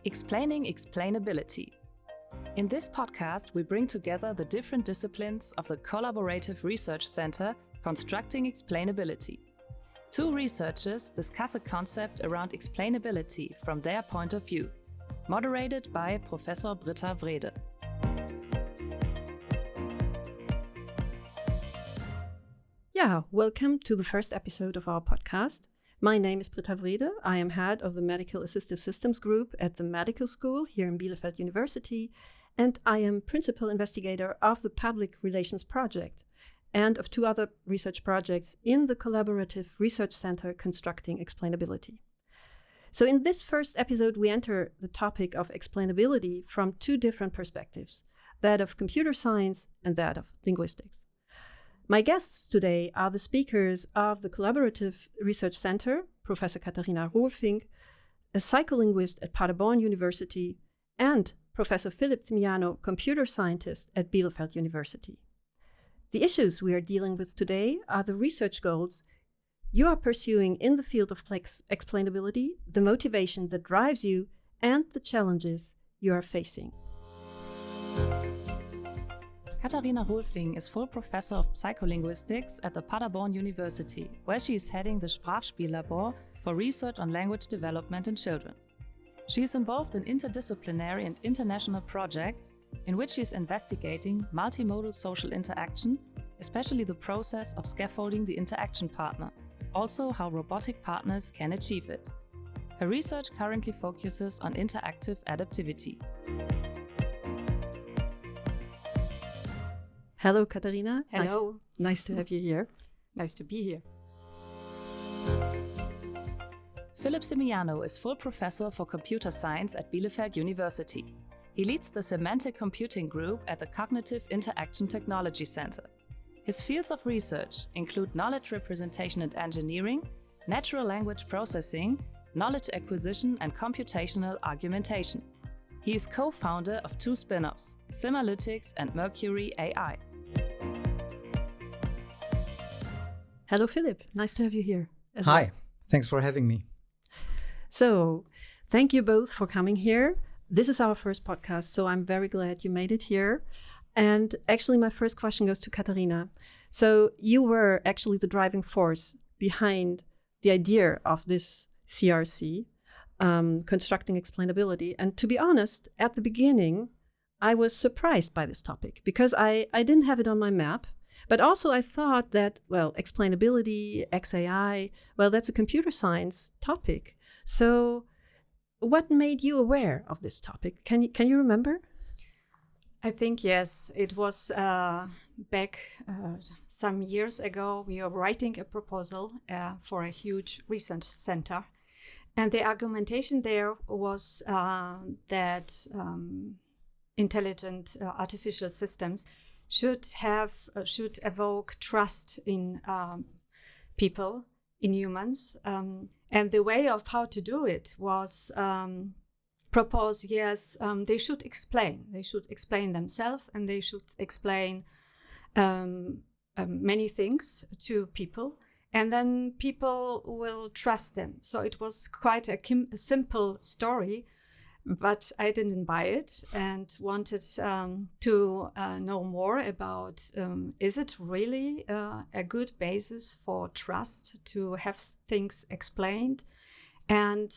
Explaining Explainability. In this podcast, we bring together the different disciplines of the Collaborative Research Center Constructing Explainability. Two researchers discuss a concept around explainability from their point of view, moderated by Professor Britta Wrede. Yeah, welcome to the first episode of our podcast. My name is Britta Wrede. I am head of the Medical Assistive Systems Group at the Medical School here in Bielefeld University, and I am principal investigator of the Public Relations Project and of two other research projects in the Collaborative Research Center Constructing Explainability. So in this first episode, we enter the topic of explainability from two different perspectives, that of computer science and that of linguistics. My guests today are the speakers of the Collaborative Research Center, Professor Katharina Rohlfing, a psycholinguist at Paderborn University, and Professor Philipp Cimiano, computer scientist at Bielefeld University. The issues we are dealing with today are the research goals you are pursuing in the field of explainability, the motivation that drives you, and the challenges you are facing. Katharina Rohlfing is full professor of psycholinguistics at the Paderborn University, where she is heading the Sprachspiellabor for research on language development in children. She is involved in interdisciplinary and international projects in which she is investigating multimodal social interaction, especially the process of scaffolding the interaction partner, also how robotic partners can achieve it. Her research currently focuses on interactive adaptivity. Hello, Katharina. Hello. Nice to have you here. Nice to be here. Philipp Cimiano is full professor for computer science at Bielefeld University. He leads the Semantic Computing Group at the Cognitive Interaction Technology Center. His fields of research include knowledge representation and engineering, natural language processing, knowledge acquisition, and computational argumentation. He is co-founder of two spin-offs, Simalytics and Mercury AI. Hello, Philipp. Nice to have you here. Hi, thanks for having me. So, thank you both for coming here. This is our first podcast, so I'm very glad you made it here. And actually, my first question goes to Katharina. So, you were actually the driving force behind the idea of this CRC, constructing explainability. And to be honest, at the beginning, I was surprised by this topic because I didn't have it on my map. But also I thought that, well, explainability, XAI, well, that's a computer science topic. So what made you aware of this topic? Can you remember? I think, yes, it was back some years ago. We were writing a proposal for a huge research center. And the argumentation there was that intelligent artificial systems should evoke trust in people, in humans. And the way of how to do it was propose, yes, they should explain. They should explain themselves and they should explain many things to people. And then people will trust them. So it was quite a simple story, but I didn't buy it and wanted to know more about, is it really a good basis for trust to have things explained? And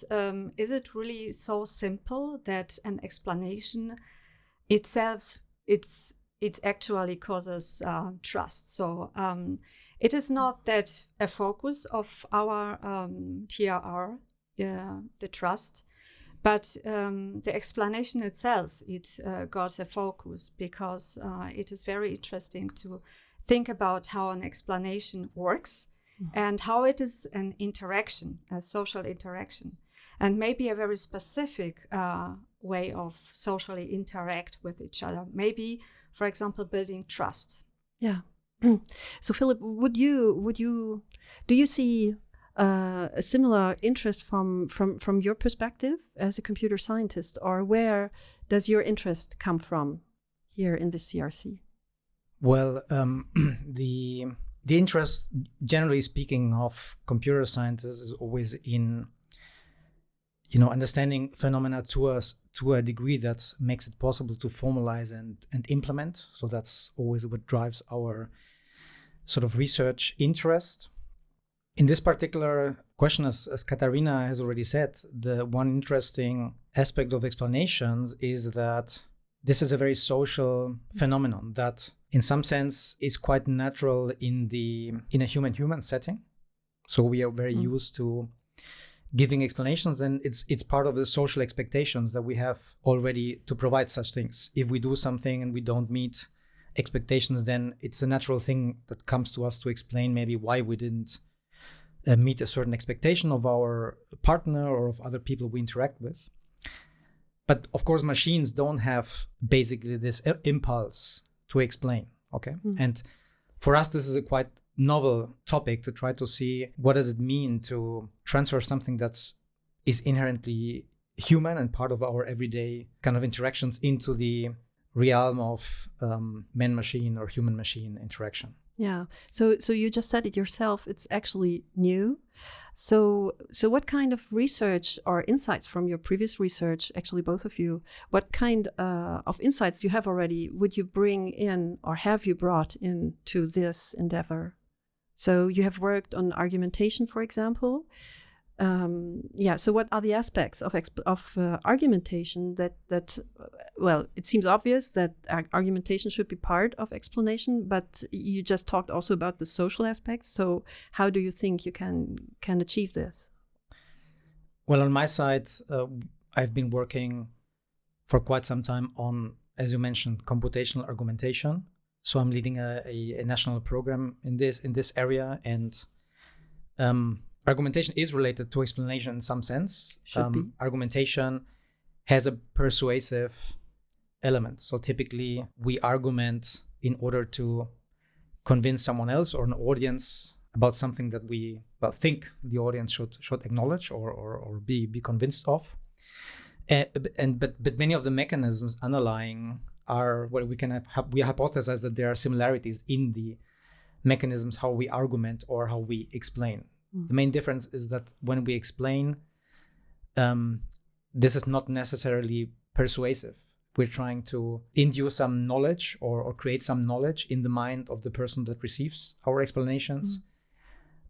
is it really so simple that an explanation itself, it actually causes trust? So it is not that a focus of our TRR, the trust, but the explanation itself, it got a focus because it is very interesting to think about how an explanation works and how it is an interaction, a social interaction, and maybe a very specific way of socially interact with each other. Maybe, for example, building trust. Yeah. So, Philipp, do you see a similar interest from your perspective as a computer scientist, or where does your interest come from here in this CRC? Well, the interest, generally speaking, of computer scientists is always in understanding phenomena to a degree that makes it possible to formalize and implement. So that's always what drives our sort of research interest. In this particular question, as Katharina has already said, the one interesting aspect of explanations is that this is a very social phenomenon that in some sense is quite natural in a human setting. So we are very used to giving explanations, and it's part of the social expectations that we have already to provide such things. If we do something and we don't meet expectations, then it's a natural thing that comes to us to explain maybe why we didn't meet a certain expectation of our partner or of other people we interact with. But of course, machines don't have basically this impulse to explain, okay? And for us, this is a quite novel topic to try to see what does it mean to transfer something that is inherently human and part of our everyday kind of interactions into the realm of man-machine or human-machine interaction. Yeah. So you just said it yourself. It's actually new. So what kind of research or insights from your previous research, actually both of you, what kind of insights you have already would you bring in or have you brought into this endeavor? So you have worked on argumentation, for example. So what are the aspects of argumentation that well, it seems obvious that argumentation should be part of explanation, but you just talked also about the social aspects. So how do you think you can achieve this? Well, on my side, I've been working for quite some time on, as you mentioned, computational argumentation. So I'm leading a national program in this area, and argumentation is related to explanation in some sense. Argumentation has a persuasive element. So typically we argument in order to convince someone else or an audience about something that we think the audience should acknowledge or be convinced of. But many of the mechanisms underlying are we hypothesize that there are similarities in the mechanisms how we argument or how we explain. The main difference is that when we explain, this is not necessarily persuasive. We're trying to induce some knowledge or create some knowledge in the mind of the person that receives our explanations,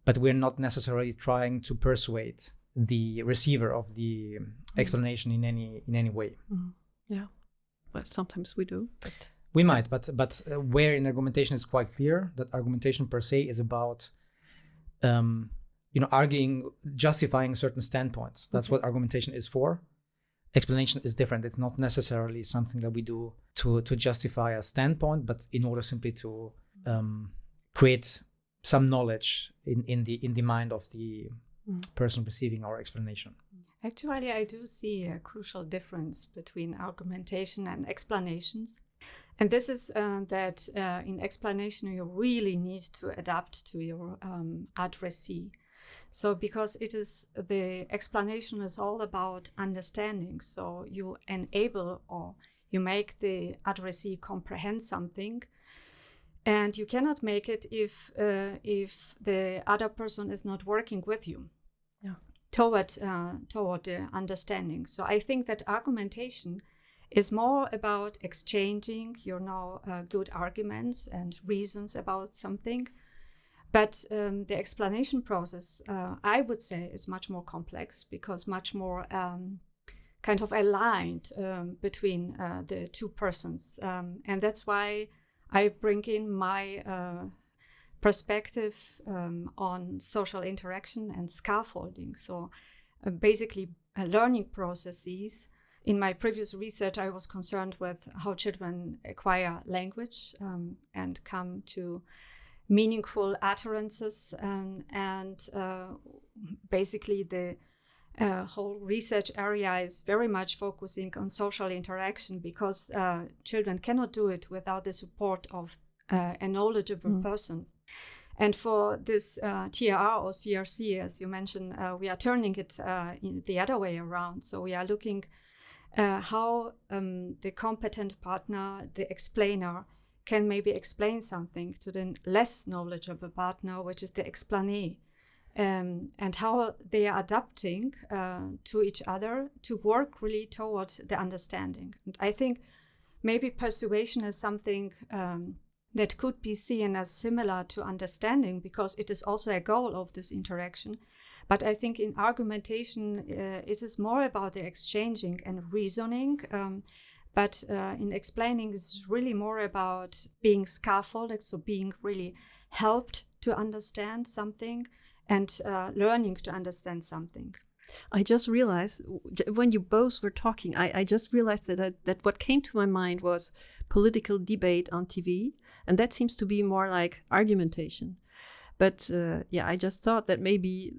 but we're not necessarily trying to persuade the receiver of the explanation in any way. Yeah, well, sometimes we do. We might, but where in argumentation it's quite clear that argumentation per se is about arguing, justifying certain standpoints. That's what argumentation is for. Explanation is different. It's not necessarily something that we do to justify a standpoint, but in order simply to create some knowledge in the mind of the person receiving our explanation. Actually, I do see a crucial difference between argumentation and explanations. And this is that in explanation, you really need to adapt to your addressee. So because the explanation is all about understanding. So you enable or you make the addressee comprehend something. And you cannot make it if the other person is not working with you toward the understanding. So I think that argumentation is more about exchanging good arguments and reasons about something. But the explanation process, I would say, is much more complex because much more kind of aligned between the two persons. And that's why I bring in my perspective on social interaction and scaffolding. So basically learning processes. In my previous research, I was concerned with how children acquire language and come to meaningful utterances, and basically the whole research area is very much focusing on social interaction because children cannot do it without the support of a knowledgeable person. And for this TRR or CRC, as you mentioned, we are turning it in the other way around. So we are looking how the competent partner, the explainer, can maybe explain something to the less knowledgeable partner, which is the explanee. and how they are adapting to each other to work really towards the understanding. And I think maybe persuasion is something that could be seen as similar to understanding, because it is also a goal of this interaction. But I think in argumentation, it is more about the exchanging and reasoning. But in explaining, it's really more about being scaffolded, so being really helped to understand something and learning to understand something. I just realized when you both were talking, I just realized that what came to my mind was political debate on TV. And that seems to be more like argumentation. But I just thought that maybe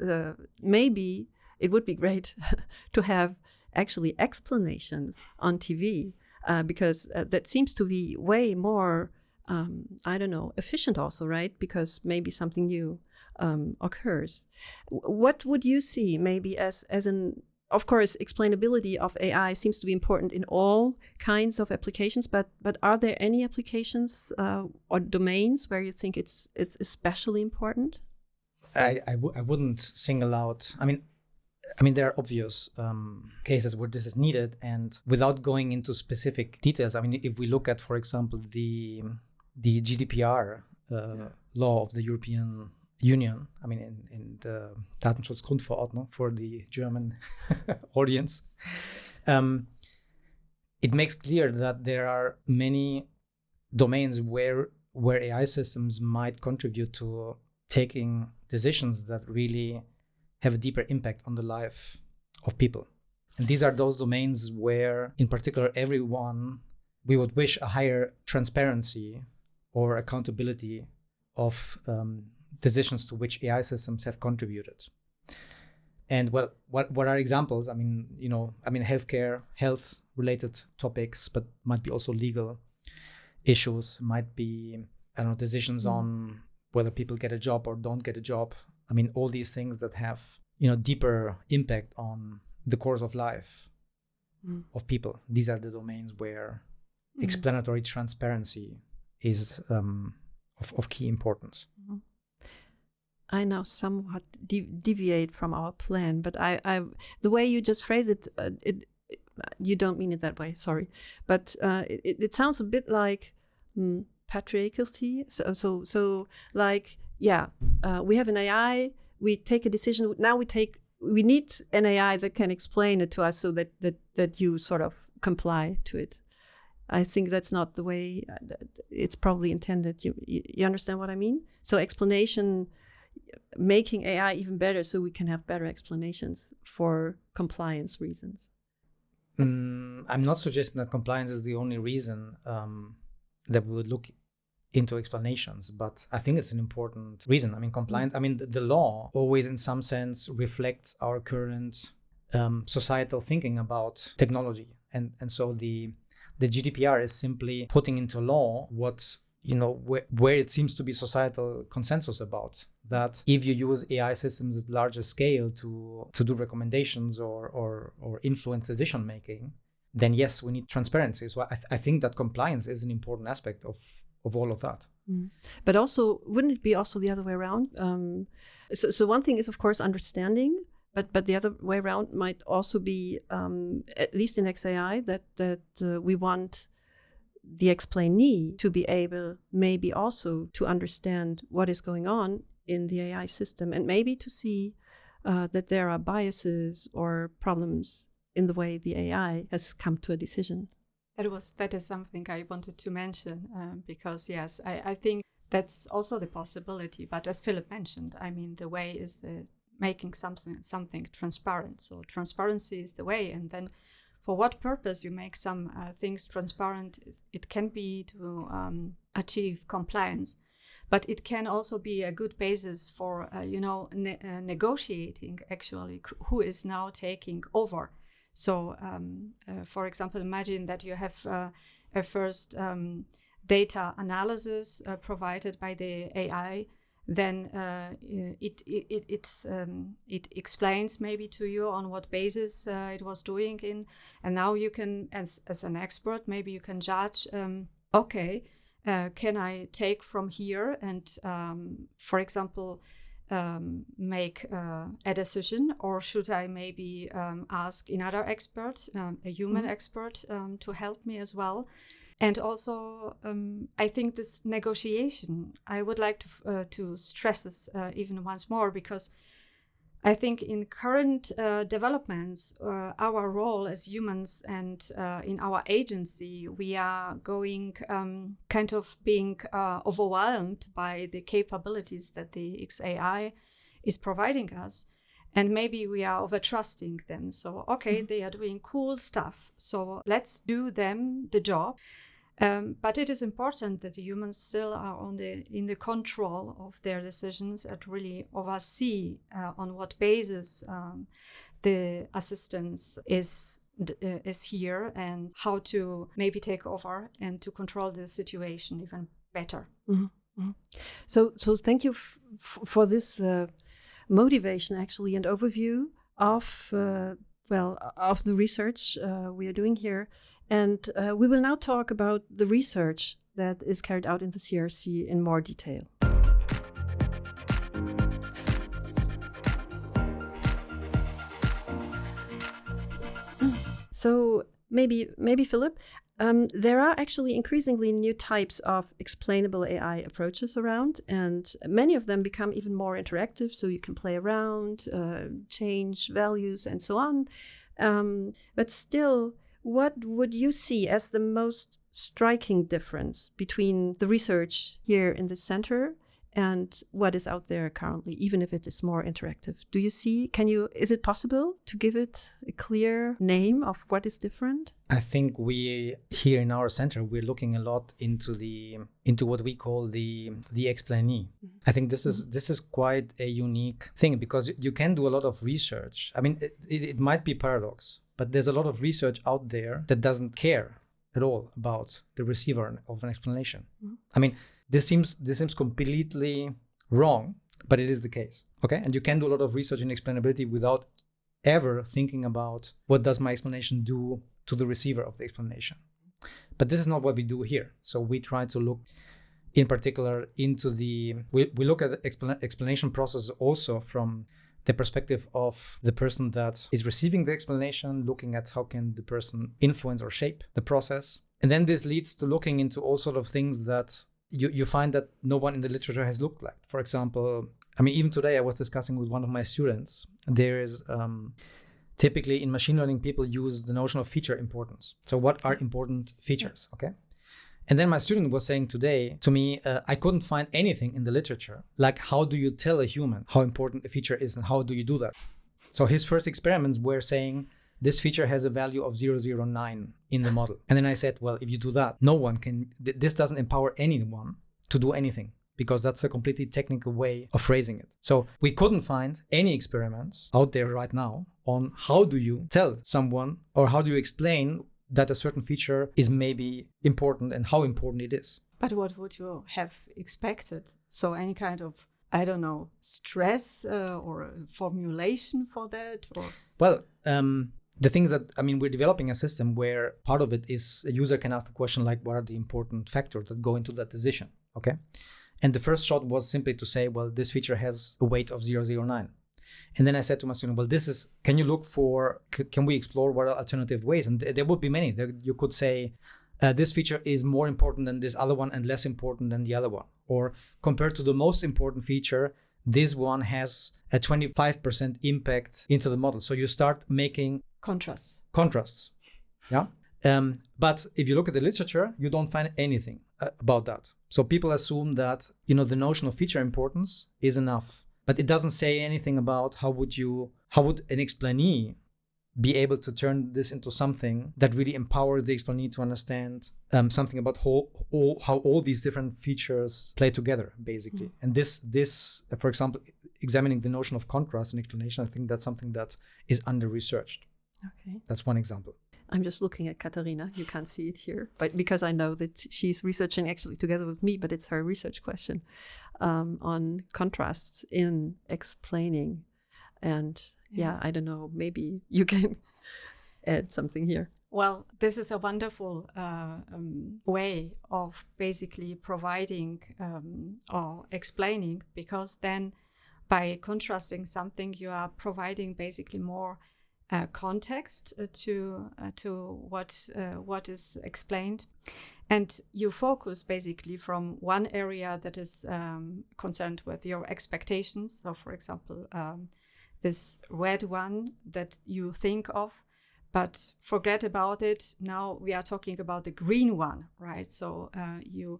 it would be great to have actually explanations on TV, because that seems to be way more, efficient also, right? Because maybe something new occurs. What would you see maybe as an, of course, explainability of AI seems to be important in all kinds of applications, but are there any applications or domains where you think it's especially important? I wouldn't single out. I mean, there are obvious cases where this is needed, and without going into specific details, I mean, if we look at, for example, the GDPR law of the European Union, I mean, in the Datenschutzgrundverordnung for the German audience, it makes clear that there are many domains where AI systems might contribute to taking decisions that really have a deeper impact on the life of people. And these are those domains where, in particular, we would wish a higher transparency or accountability of decisions to which AI systems have contributed. And well, what are examples? I mean, healthcare, health-related topics, but might be also legal issues, might be, decisions on whether people get a job or don't get a job. I mean, all these things that have, deeper impact on the course of life of people. These are the domains where explanatory transparency is of key importance. Mm-hmm. I now somewhat deviate from our plan, but I the way you just phrase it, you don't mean it that way, sorry. But it sounds a bit like patriarchy. So like, we have an AI, we take a decision. Now we need an AI that can explain it to us so that you sort of comply to it. I think that's not the way it's probably intended. You understand what I mean? So explanation, making AI even better so we can have better explanations for compliance reasons. I'm not suggesting that compliance is the only reason that we would look into explanations, but I think it's an important reason. I mean, compliance, the law always in some sense reflects our current societal thinking about technology. And so the GDPR is simply putting into law what, where it seems to be societal consensus about, that if you use AI systems at larger scale to do recommendations or influence decision making, then yes, we need transparency. So I think that compliance is an important aspect of all of that. But also, wouldn't it be also the other way around? So one thing is, of course, understanding, but the other way around might also be, at least in XAI, that we want the explainee to be able maybe also to understand what is going on in the AI system, and maybe to see that there are biases or problems in the way the AI has come to a decision. That is something I wanted to mention, because yes, I think that's also the possibility. But as Philipp mentioned, the way is making something transparent. So transparency is the way, and then for what purpose you make some things transparent? It can be to achieve compliance, but it can also be a good basis for negotiating actually who is now taking over. So, for example, imagine that you have a first data analysis provided by the AI. Then it explains maybe to you on what basis it was doing in, and now you can, as an expert, maybe you can judge. Can I take from here and, for example, make a decision, or should I maybe ask another expert, a human expert, to help me as well? And also, I think this negotiation, I would like to stress this even once more, because I think in current developments, our role as humans and in our agency, we are going kind of being overwhelmed by the capabilities that the XAI is providing us. And maybe we are over-trusting them. So, okay, they are doing cool stuff, so let's do them the job. But it is important that the humans still are in the control of their decisions and really oversee on what basis the assistance is here, and how to maybe take over and to control the situation even better. So thank you for this motivation, actually, and overview of of the research we are doing here. And we will now talk about the research that is carried out in the CRC in more detail. So maybe Philipp, there are actually increasingly new types of explainable AI approaches around, and many of them become even more interactive, so you can play around, change values, and so on. But still, what would you see as the most striking difference between the research here in the center and what is out there currently, even if it is more interactive? Do you see, is it possible to give it a clear name of what is different? I think we here in our center, we're looking a lot into what we call the explainee. I think this is quite a unique thing, because you can do a lot of research. I mean, it might be paradox, but there's a lot of research out there that doesn't care at all about the receiver of an explanation. I mean, this seems completely wrong, but it is the case. Okay, and you can do a lot of research in explainability without ever thinking about what does my explanation do to the receiver of the explanation. But this is not what we do here. So we try to look in particular into we look at the explanation process also from the perspective of the person that is receiving the explanation, looking at how can the person influence or shape the process. And then this leads to looking into all sort of things that you find that no one in the literature has looked like. For example, I mean, even today I was discussing with one of my students, there is typically in machine learning, people use the notion of feature importance. So what are important features, okay? And then my student was saying today to me, I couldn't find anything in the literature, like how do you tell a human how important a feature is and how do you do that? So his first experiments were saying, this feature has a value of 0.009 in the model. And then I said, well, if you do that, no one can, this doesn't empower anyone to do anything, because that's a completely technical way of phrasing it. So we couldn't find any experiments out there right now on how do you tell someone, or how do you explain that a certain feature is maybe important and how important it is. But what would you have expected? So any kind of, I don't know, stress or a formulation for that? Or? Well, the things that, I mean, we're developing a system where part of it is a user can ask the question like, what are the important factors that go into that decision, okay? And the first shot was simply to say, well, this feature has a weight of 0.009. And then I said to my student, well, can you look for, can we explore what are alternative ways? And there would be many. You could say, this feature is more important than this other one and less important than the other one. Or compared to the most important feature, this one has a 25% impact into the model. So you start making contrasts. Yeah. But if you look at the literature, you don't find anything about that. So people assume that, the notion of feature importance is enough. But it doesn't say anything about how would an explainee be able to turn this into something that really empowers the explainee to understand something about how all these different features play together, basically. Mm-hmm. And this, for example, examining the notion of contrast in explanation, I think that's something that is under-researched. Okay. That's one example. I'm just looking at Katharina. You can't see it here, but because I know that she's researching actually together with me, but it's her research question on contrasts in explaining. And yeah, I don't know, maybe you can add something here. Well, this is a wonderful way of basically providing or explaining, because then by contrasting something, you are providing basically more context to what is explained, and you focus basically from one area that is concerned with your expectations. So, for example, this red one that you think of, but forget about it. Now we are talking about the green one, right? So you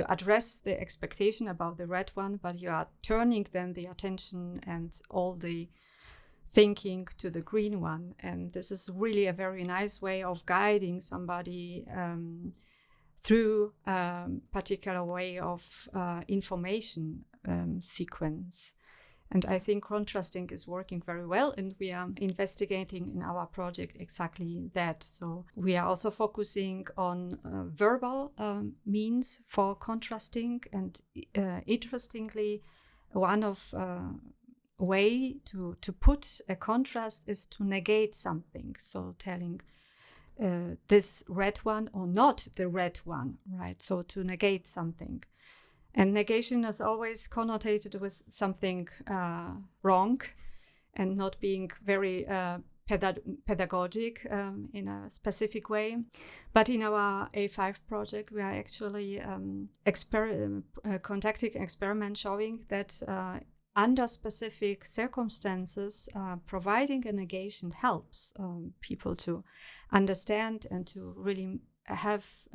address the expectation about the red one, but you are turning then the attention and all the thinking to the green one. And this is really a very nice way of guiding somebody through a particular way of information sequence. And I think contrasting is working very well, and we are investigating in our project exactly that. So we are also focusing on verbal means for contrasting, and interestingly, one of way to put a contrast is to negate something. So telling this red one or not the red one, right? So to negate something. And negation is always connotated with something wrong and not being very pedagogic in a specific way. But in our A5 project, we are actually conducting an experiment showing that under specific circumstances, providing a negation helps people to understand and to really have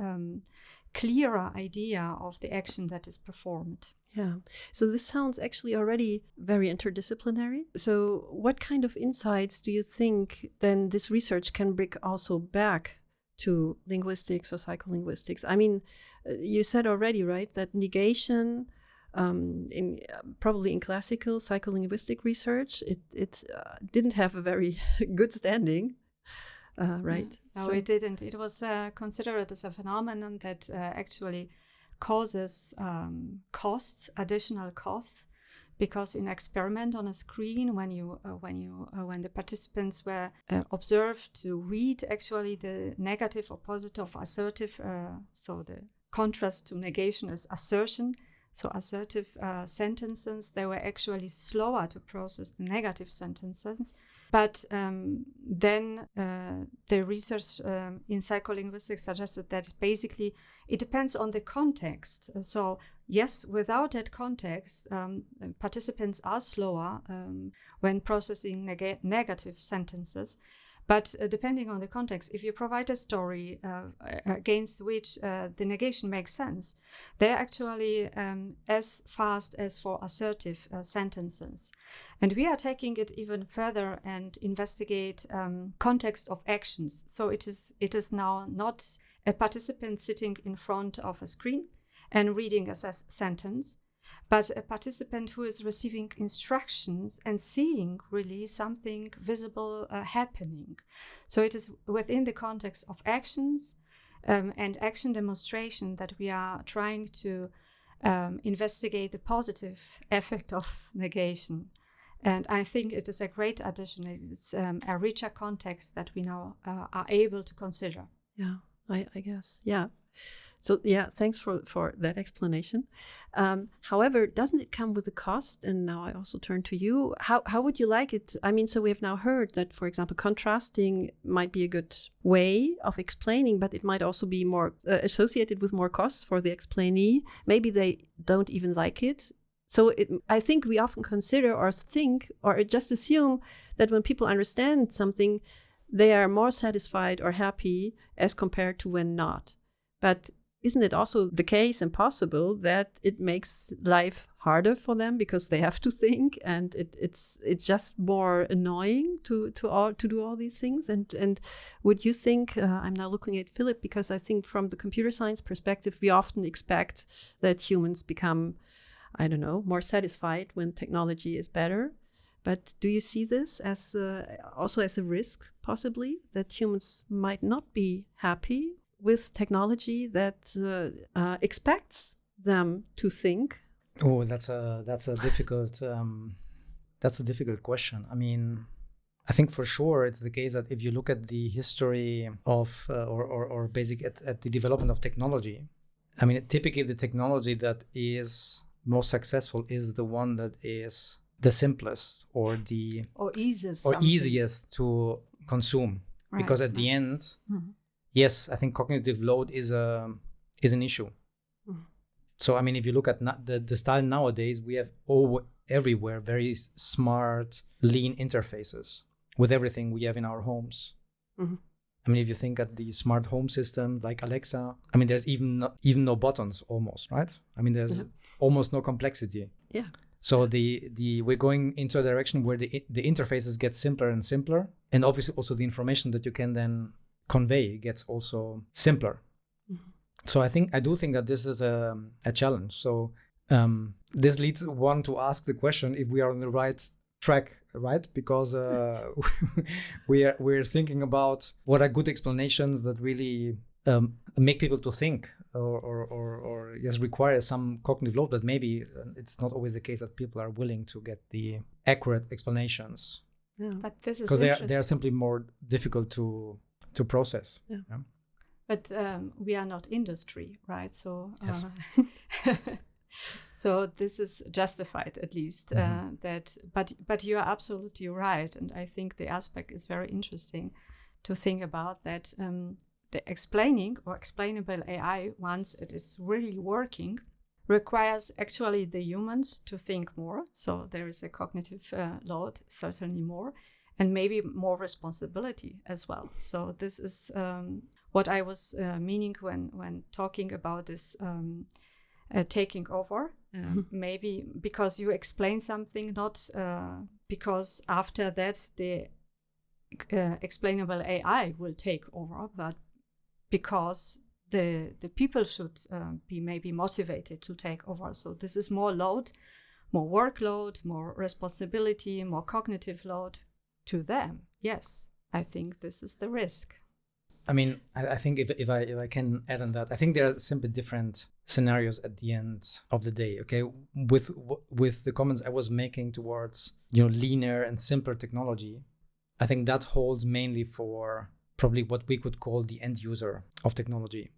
clearer idea of the action that is performed. Yeah. So this sounds actually already very interdisciplinary. So what kind of insights do you think then this research can bring also back to linguistics or psycholinguistics? I mean, you said already, right, that negation probably in classical psycholinguistic research, it didn't have a very good standing. Right? No, it didn't. It was considered as a phenomenon that actually causes costs, additional costs, because in experiment on a screen, when the participants were observed to read actually the negative or positive assertive, so the contrast to negation is assertion. So assertive sentences, they were actually slower to process the negative sentences. But then the research in psycholinguistics suggested that basically it depends on the context. So yes, without that context, participants are slower when processing negative sentences. But depending on the context, if you provide a story against which the negation makes sense, they're actually as fast as for assertive sentences. And we are taking it even further and investigate context of actions. So it is now not a participant sitting in front of a screen and reading a sentence, but a participant who is receiving instructions and seeing really something visible happening. So it is within the context of actions and action demonstration that we are trying to investigate the positive effect of negation. And I think it is a great addition. It's a richer context that we now are able to consider. Yeah, I guess. Yeah. So yeah, thanks for that explanation. However, doesn't it come with a cost? And now I also turn to you. How would you like it? I mean, so we have now heard that, for example, contrasting might be a good way of explaining, but it might also be more associated with more costs for the explainee. Maybe they don't even like it. So I think we often consider or think or just assume that when people understand something, they are more satisfied or happy as compared to when not. But isn't it also the case and possible that it makes life harder for them because they have to think, and it's just more annoying to do all these things? And would you think, I'm now looking at Philipp, because I think from the computer science perspective, we often expect that humans become, I don't know, more satisfied when technology is better. But do you see this as also as a risk, possibly, that humans might not be happy with technology that expects them to think? Oh, that's a difficult question. I mean, I think for sure it's the case that if you look at the history of or basic at the development of technology, I mean, typically the technology that is most successful is the one that is the simplest or easiest to consume. Right. Because at the end, yes, I think cognitive load is an issue. So I mean, if you look at the style nowadays, we have everywhere very smart, lean interfaces with everything we have in our homes. I mean, if you think at the smart home system like Alexa, I mean, there's even no buttons almost, right? I mean, there's almost no complexity. Yeah. So we're going into a direction where the interfaces get simpler and simpler, and obviously also the information that you can then convey gets also simpler. So I do think that this is a challenge. So this leads one to ask the question if we are on the right track, right? Because we're thinking about what are good explanations that really make people to think or yes, require some cognitive load, but maybe it's not always the case that people are willing to get the accurate explanations. Yeah. But this is because they are simply more difficult to process. Yeah. Yeah. But we are not industry, right? So Yes. so this is justified, at least. That, but you are absolutely right, and I think the aspect is very interesting to think about that. The explaining or explainable AI, once it is really working, requires actually the humans to think more. So there is a cognitive load, certainly more, and maybe more responsibility as well. So this is what I was meaning when talking about this taking over. Maybe because you explain something, not because after that the explainable AI will take over, but because the people should be maybe motivated to take over. So this is more load, more workload, more responsibility, more cognitive load to them. Yes, I think this is the risk. I mean, I think if I can add on that, I think there are simply different scenarios at the end of the day. Okay, with the comments I was making towards leaner and simpler technology, I think that holds mainly for probably what we could call the end user of technology.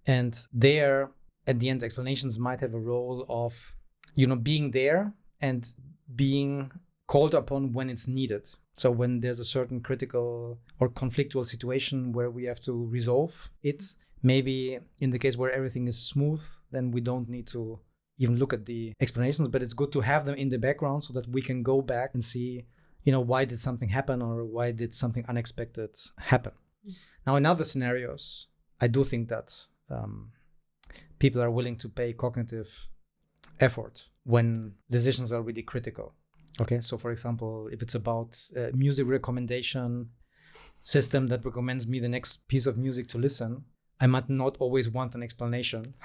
And there, at the end, explanations might have a role of, being there and being called upon when it's needed. So when there's a certain critical or conflictual situation where we have to resolve it, maybe in the case where everything is smooth, then we don't need to even look at the explanations, but it's good to have them in the background so that we can go back and see why did something happen or why did something unexpected happen. Now, in other scenarios, I do think that people are willing to pay cognitive effort when decisions are really critical. Okay, so for example, if it's about a music recommendation system that recommends me the next piece of music to listen, I might not always want an explanation.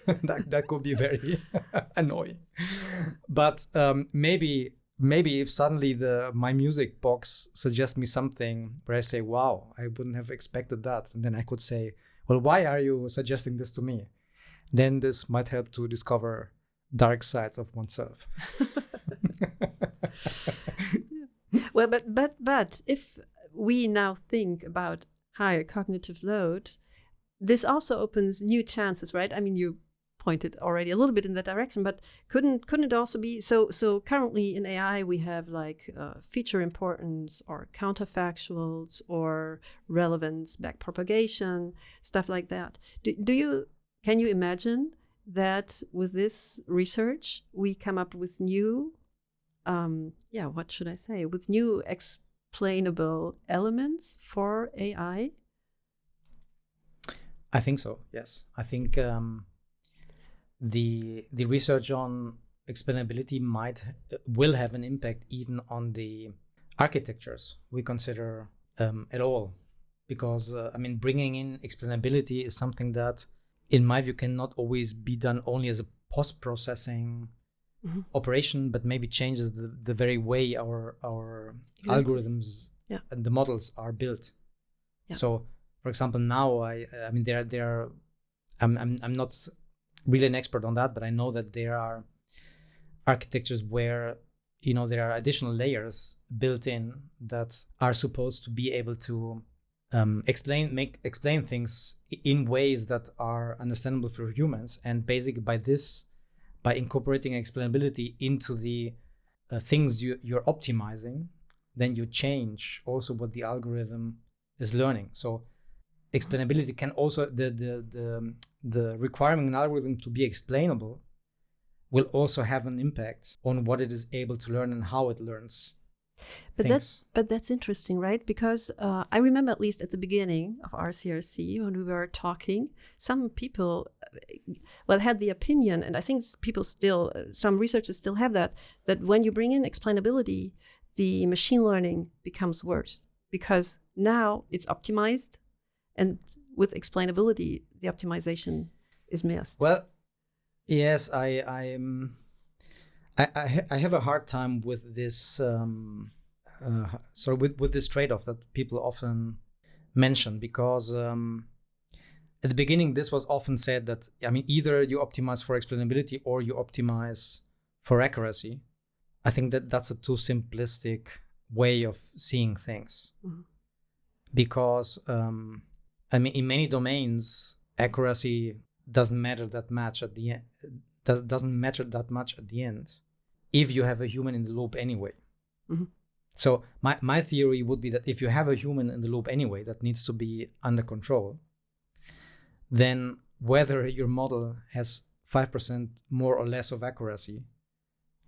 that could be very annoying. But maybe if suddenly my music box suggests me something where I say, wow, I wouldn't have expected that. And then I could say, well, why are you suggesting this to me? Then this might help to discover dark sides of oneself. Well, but if we now think about higher cognitive load, this also opens new chances, right? I mean, you pointed already a little bit in that direction, but couldn't it also be so currently in AI we have like feature importance or counterfactuals or relevance backpropagation, stuff like that. Can you imagine that with this research we come up with new what should I say, with new explainable elements for AI? I think so, yes. I think the research on explainability will have an impact even on the architectures we consider at all, because bringing in explainability is something that, in my view, cannot always be done only as a post-processing operation, but maybe changes the very way our algorithms and the models are built. Yeah. So, for example, now I'm not really an expert on that, but I know that there are architectures where there are additional layers built in that are supposed to be able to explain things in ways that are understandable for humans, and basically by incorporating explainability into the things you're optimizing, then you change also what the algorithm is learning. So explainability can also, the requirement in an algorithm to be explainable will also have an impact on what it is able to learn and how it learns. But that's interesting, right? Because I remember, at least at the beginning of our CRC, when we were talking, some people had the opinion, and I think people still, some researchers still have that when you bring in explainability, the machine learning becomes worse because now it's optimized, and with explainability, the optimization is missed. Well, yes, I have a hard time with this. With this trade-off that people often mention, because at the beginning this was often said that either you optimize for explainability or you optimize for accuracy. I think that that's a too simplistic way of seeing things, because in many domains accuracy doesn't matter that much at the end. Doesn't matter that much at the end if you have a human in the loop anyway. So my theory would be that if you have a human in the loop anyway that needs to be under control, then whether your model has 5% more or less of accuracy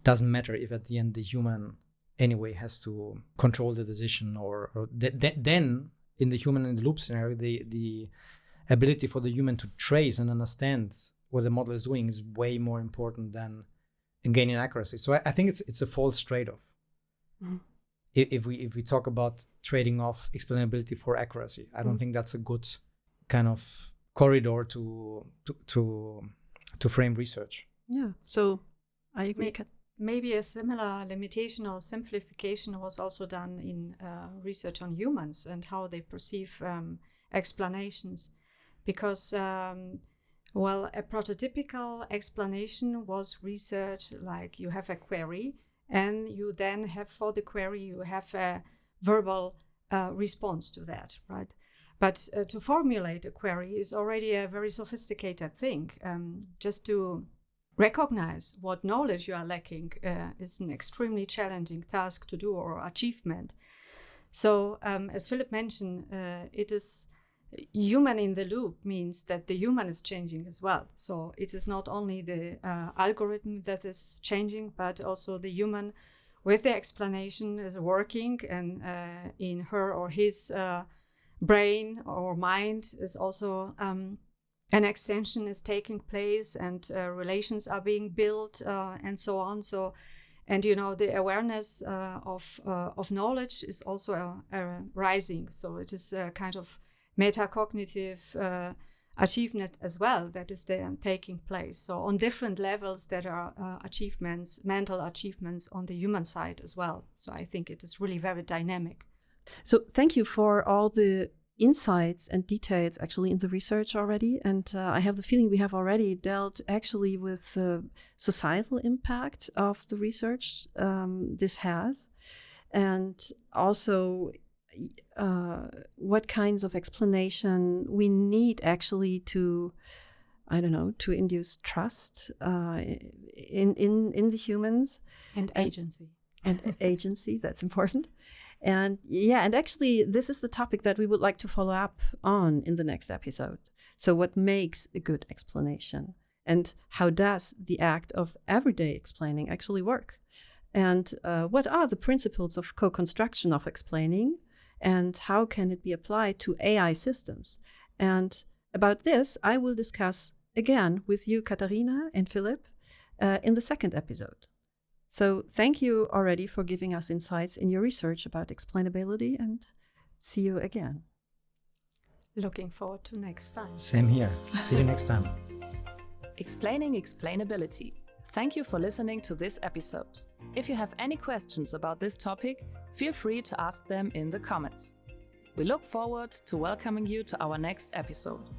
doesn't matter if at the end the human anyway has to control the decision, or then in the human in the loop scenario, the ability for the human to trace and understand what the model is doing is way more important than gaining accuracy. So I think it's a false trade-off. If we talk about trading off explainability for accuracy, I don't think that's a good kind of corridor to frame research. Yeah, so I agree. Maybe a similar limitation or simplification was also done in research on humans and how they perceive explanations, because a prototypical explanation was research like you have a query, and you then have for the query, you have a verbal response to that, right? But to formulate a query is already a very sophisticated thing. Just to recognize what knowledge you are lacking is an extremely challenging task to do, or achievement. So as Philipp mentioned, it is human in the loop means that the human is changing as well. So it is not only the algorithm that is changing, but also the human with the explanation is working, and in her or his brain or mind is also an extension is taking place, and relations are being built and so on. So, and the awareness of knowledge is also rising. So it is a kind of metacognitive achievement as well that is then taking place. So on different levels that are mental achievements on the human side as well. So I think it is really very dynamic. So thank you for all the insights and details actually in the research already. And I have the feeling we have already dealt actually with the societal impact of the research this has, and also what kinds of explanation we need actually to induce trust in the humans and agency. And agency, that's important. And actually this is the topic that we would like to follow up on in the next episode. So what makes a good explanation, and how does the act of everyday explaining actually work? And what are the principles of co-construction of explaining? And how can it be applied to AI systems? And about this, I will discuss again with you, Katharina and Philipp, in the second episode. So thank you already for giving us insights in your research about explainability, and see you again. Looking forward to next time. Same here. See you next time. Explaining explainability. Thank you for listening to this episode. If you have any questions about this topic, feel free to ask them in the comments. We look forward to welcoming you to our next episode.